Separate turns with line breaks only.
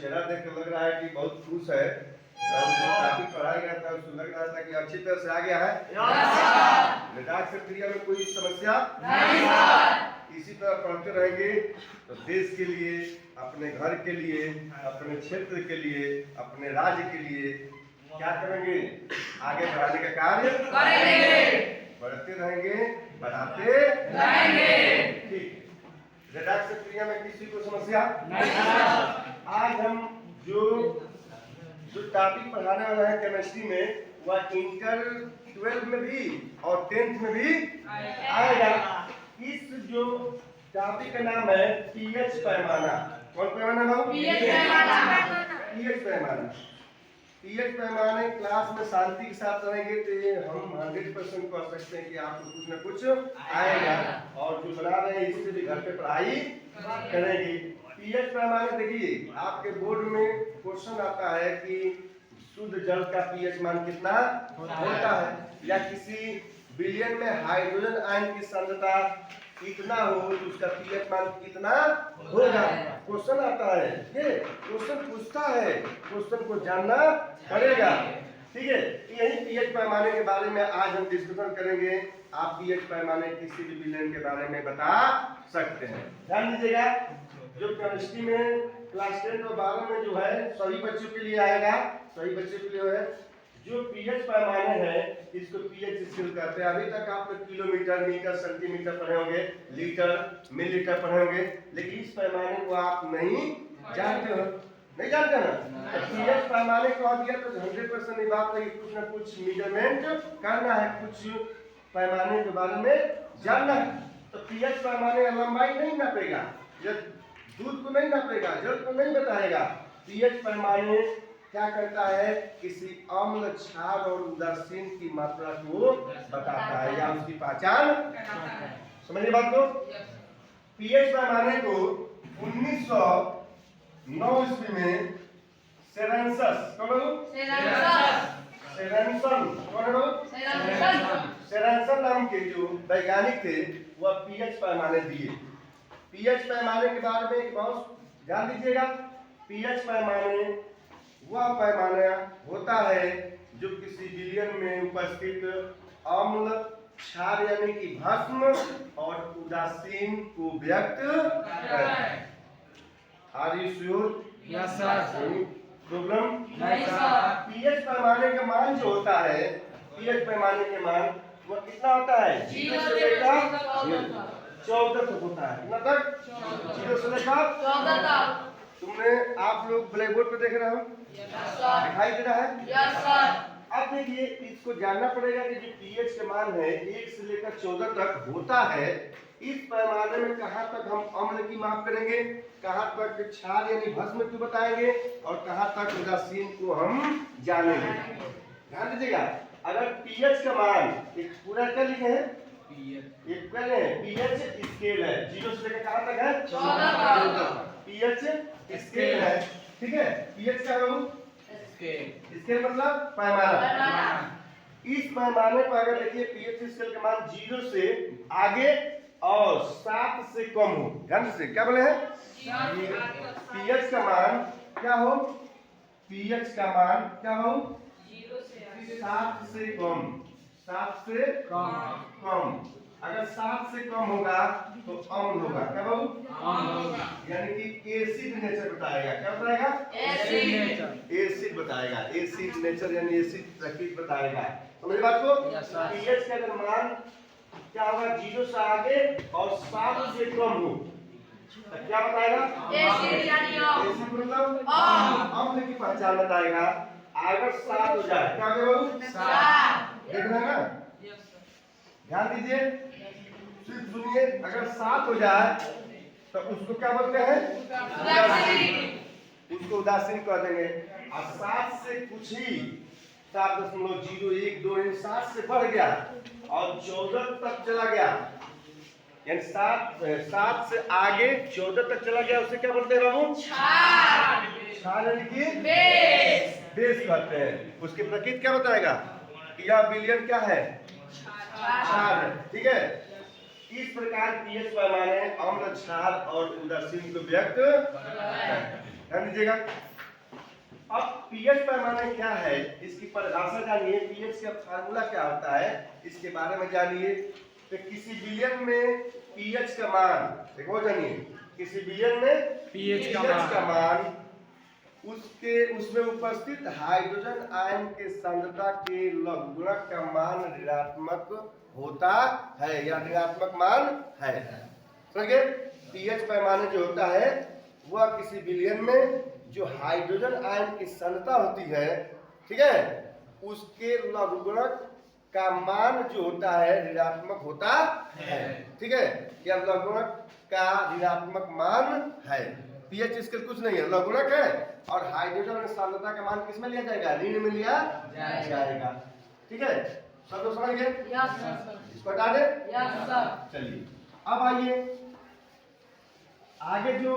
चेहरा देख कर लग रहा है कि बहुत खुश है और जो काफी पढ़ाया गया था उसको लग रहा था कि अच्छी तरह से आ गया है। लद्दाख से क्रिया में कोई समस्या नहीं सर। इसी तरह पढ़ते रहेंगे तो देश के लिए, अपने घर के लिए, अपने क्षेत्र के लिए, अपने राज्य के लिए क्या करेंगे? आगे बढ़ाने का कार्य करेंगे। बढ़ते रहेंगे, बढ़ाते रहेंगे। ठीक। लद्दाख से क्रिया में किसी को समस्या नहीं सर। आज हम जो टॉपिक पढ़ाने वाला है केमिस्ट्री में, वह इंटर 12 में भी और 10th में भी आएगा। इस जो टॉपिक का नाम है पीएच पैमाना। कौन पैमाना बाबू? पीएच पैमाना। पीएच पैमाना। पीएच पैमाने क्लास में शांति के साथ रहेंगे तो हम 100% कह सकते हैं कि आपको कुछ न कुछ आएगा, और जो बना रहे हैं इससे भी घर पे पढ़ाई करेंगे। पीएच पैमाने देखिए आपके बोर्ड में क्वेश्चन आता है कि शुद्ध जल का पीएच मान कितना होता है, या किसी विलयन में हाइड्रोजन आयन की सांद्रता इतना हो तो उसका पीएच मान कितना होगा। क्वेश्चन आता है, ये क्वेश्चन पूछता है, क्वेश्चन को जानना पड़ेगा। ठीक है, यही पीएच पैमाने के बारे में आज हम डिस्कशन करेंगे। आप पीएच पैमाने किसी भी विलयन के बारे में बता सकते हैं। ध्यान दीजिएगा, जो केमिस्ट्री में क्लास 10 और 12 में जो है सभी बच्चों के लिए आएगा, सभी बच्चों के लिए है। जो पीएच पैमाने हैं इसको पीएच स्केल कहते हैं। अभी तक आप किलोमीटर, मीटर, सेंटीमीटर पढ़े होंगे, लीटर, मिलीलीटर पढ़े होंगे, लेकिन इस पैमाने को आप नहीं जानते हो, नहीं जानते ना। तो पीएच पैमाने को आ दिया तो 100% ये बात है कि कुछ ना कुछ मेजरमेंट करना है, कुछ पैमाने के बारे में जानना है। तो पीएच पैमाने का लंबाई नहीं नापेगा, दूध को नहीं नापेगा, जल को नहीं बताएगा। पीएच पैमाने क्या करता है? किसी अम्ल, क्षार और उदासीन की मात्रा को बताता है या उसकी पहचान। समझिए बात को। पीएच पैमाने को 1909 ईस्वी में सेरेंसन नाम के जो वैज्ञानिक थे वह पीएच पैमाने दिए। पीएच पैमाने के बारे में एक बहुत ध्यान दीजिएगा। पीएच पैमाने वह पैमाना होता है जो किसी विलयन में उपस्थित अम्ल, क्षार यानी कि भस्म और उदासीन को व्यक्त करता है। Are you sure? Yes sir. Problem नहीं सर। पीएच पैमाने का मान जो होता है, पीएच पैमाने के मान वो कितना होता है? 0 से लेकर 14 तक होता है। कितना तक? 0 से लेकर 14 तक। तुमने आप लोग ब्लैक बोर्ड पे देख रहे हो, दिखाई दे रहा है? Yes sir. अब देखिए, इसको जानना पड़ेगा कि जो पीएच का मान है 1 से लेकर 14 तक होता है, इस पैमाने में कहाँ तक हम अम्ल की माप करेंगे, कहाँ तक क्षार यानी भस्म को बताएंगे, और कहाँ तक उदासीन को हम जानेंगे। ध्यान दीजिएगा, अगर पीएच का मान एक पूरा क्या लिखे हैं? एक पीएच स्केल है, 0 से लेकर कहाँ तक है? 14 तक। पीएच स्केल है, ठीक है। पीएच क्या है? स्केल मतलब पैमाना। इस पैमाने पर अगर देखिए पीएच स्केल का मान 0 से आगे और 7 से कम हो, ध्यान से क्या बोले हैं? पीएच का मान क्या हो? पीएच का मान क्या हो? 7 से कम, 7 से कम। अगर 7 से कम होगा तो अम्ल होगा। क्या बाबू? अम्ल होगा, यानी कि एसिड नेचर बताएगा। क्या बताएगा? Acid nature. एसिड बताएगा, एसिड नेचर यानी एसिड प्रकृति बताएगा। समझ बात को? पीएच का अगर मान क्या होगा? 0 से आगे और 7 से कम हो तो क्या बताएगा? एसिड यानी एसिड मतलब अम्ल की पहचान बताएगा। अगर 7 हो जाए क्या होगा बाबू? 7। देखना ना, ध्यान दीजिए, सिर्फ सुनिए। अगर 7 हो जाए तो उसको क्या बोलते हैं? उदासीन। उसको उदासीन कह देंगे। और 7 से कुछ ही 7.01, 2 7 से बढ़ गया और 14 तक चला गया, यानी 7 से आगे 14 तक चला गया, उसे क्या बोलते हैं बाबू? क्षार यानी कि बेस कहते हैं। उसकी प्रकृति क्या बताएगा कि यह विलयन क्या है? क्षार है। ठीक है, इस प्रकार पीएच पैमाने अम्ल, क्षार और उदासीन को व्यक्त। ध्यान दीजिएगा। अब पीएच पैमाना क्या है, इसकी परिभाषा जानिए। पीएच का फार्मूला क्या होता है, इसके बारे में जानिए। तो किसी विलयन में पीएच का मान देखो, जानिए किसी विलयन में पीएच का मान उसमें उपस्थित हाइड्रोजन आयन के सांद्रता के लघुगणक का मान ऋणात्मक होता है या ऋणात्मक मान है। समझे? पीएच पैमाने जो होता है वह किसी विलयन में जो हाइड्रोजन आयन की सांद्रता होती है, ठीक है, उसके लघुगणक का मान जो होता है ऋणात्मक होता है। ठीक है, या लघुगणक का ऋणात्मक मान है। पीएच इसके कुछ नहीं है, लघुगणक है और हाइड्रोजन सांद्रता का मान किसमें लिया जाएगा, ऋण में लिया जाएगा। ठीक है, सब लोग समझ गए? इसको हटा दे। चलिए अब आइए आगे जो